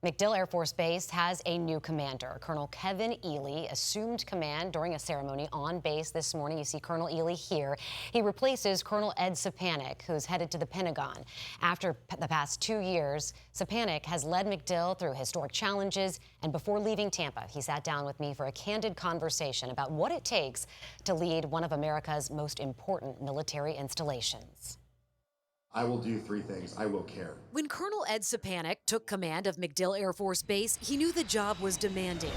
MacDill Air Force Base has a new commander. Colonel Kevin Ely assumed command during a ceremony on base this morning. You see Colonel Ely here. He replaces Colonel Ed Szczepanik, who's headed to the Pentagon. After the past 2 years, Szczepanik has led MacDill through historic challenges, and before leaving Tampa, he sat down with me for a candid conversation about what it takes to lead one of America's most important military installations. I will do 3 things. I will care. When Colonel Ed Szczepanik took command of MacDill Air Force Base, he knew the job was demanding.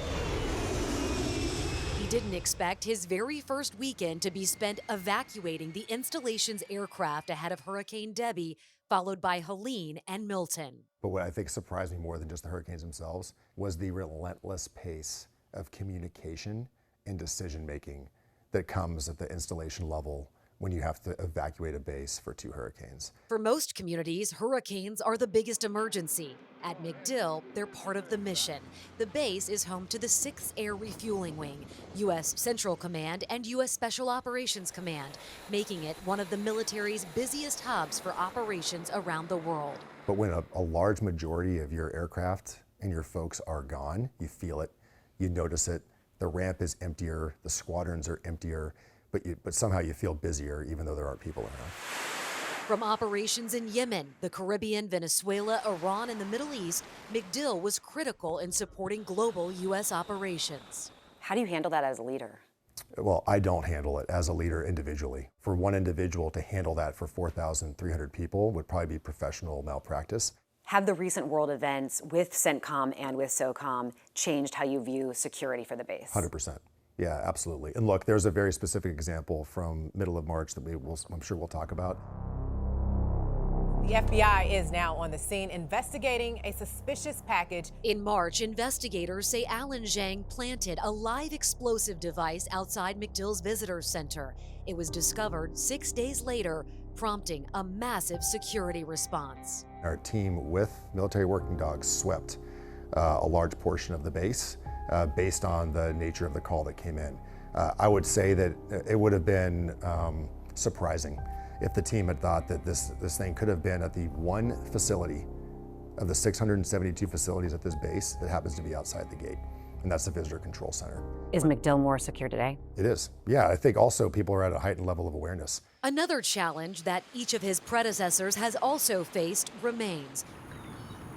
He didn't expect his very first weekend to be spent evacuating the installation's aircraft ahead of Hurricane Debbie, followed by Helene and Milton. But what I think surprised me more than just the hurricanes themselves was the relentless pace of communication and decision-making that comes at the installation level when you have to evacuate a base for 2 hurricanes. For most communities, hurricanes are the biggest emergency. At MacDill, they're part of the mission. The base is home to the 6th Air Refueling Wing, U.S. Central Command, and U.S. Special Operations Command, making it one of the military's busiest hubs for operations around the world. But when a large majority of your aircraft and your folks are gone, you feel it, you notice it, the ramp is emptier, the squadrons are emptier, but somehow you feel busier even though there aren't people around. From operations in Yemen, the Caribbean, Venezuela, Iran, and the Middle East, MacDill was critical in supporting global U.S. operations. How do you handle that as a leader? Well, I don't handle it as a leader individually. For one individual to handle that for 4,300 people would probably be professional malpractice. Have the recent world events with CENTCOM and with SOCOM changed how you view security for the base? 100%. Yeah, absolutely. And look, there's a very specific example from middle of March that I'm sure we'll talk about. The FBI is now on the scene investigating a suspicious package. In March, investigators say Alan Zhang planted a live explosive device outside MacDill's visitor center. It was discovered 6 days later, prompting a massive security response. Our team with military working dogs swept a large portion of the base based on the nature of the call that came in. I would say that it would have been surprising if the team had thought that this thing could have been at the one facility of the 672 facilities at this base that happens to be outside the gate, and that's the Visitor Control Center. Is MacDill more secure today? It is. Yeah, I think also people are at a heightened level of awareness. Another challenge that each of his predecessors has also faced remains.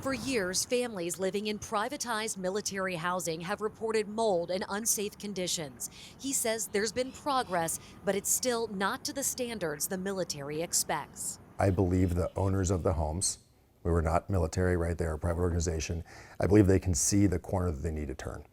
For years, families living in privatized military housing have reported mold and unsafe conditions. He says there's been progress, but it's still not to the standards the military expects. I believe the owners of the homes, we were not military, right? They're a private organization. I believe they can see the corner that they need to turn,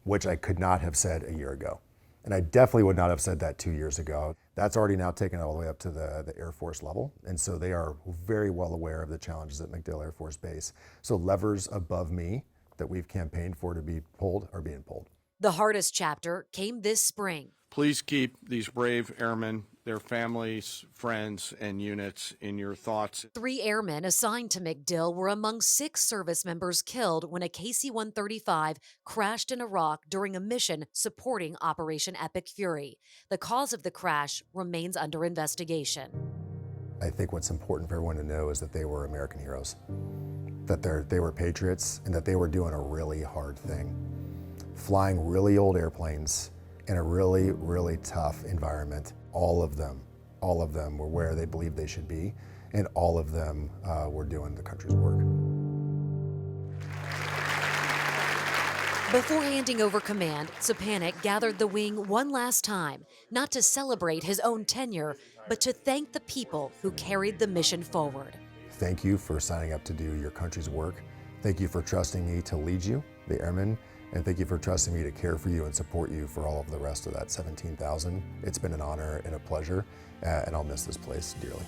which I could not have said a year ago. And I definitely would not have said that 2 years ago. That's already now taken all the way up to the Air Force level. And so they are very well aware of the challenges at MacDill Air Force Base. So levers above me that we've campaigned for to be pulled are being pulled. The hardest chapter came this spring. Please keep these brave airmen, their families, friends, and units in your thoughts. 3 airmen assigned to MacDill were among 6 service members killed when a KC-135 crashed in Iraq during a mission supporting Operation Epic Fury. The cause of the crash remains under investigation. I think what's important for everyone to know is that they were American heroes, that they were patriots, and that they were doing a really hard thing, flying really old airplanes in a really, really tough environment. All of them were where they believed they should be, and all of them were doing the country's work. Before handing over command, Szczepanik gathered the wing one last time, not to celebrate his own tenure, but to thank the people who carried the mission forward. Thank you for signing up to do your country's work. Thank you for trusting me to lead you, the airmen, and thank you for trusting me to care for you and support you for all of the rest of that 17,000. It's been an honor and a pleasure, and I'll miss this place dearly.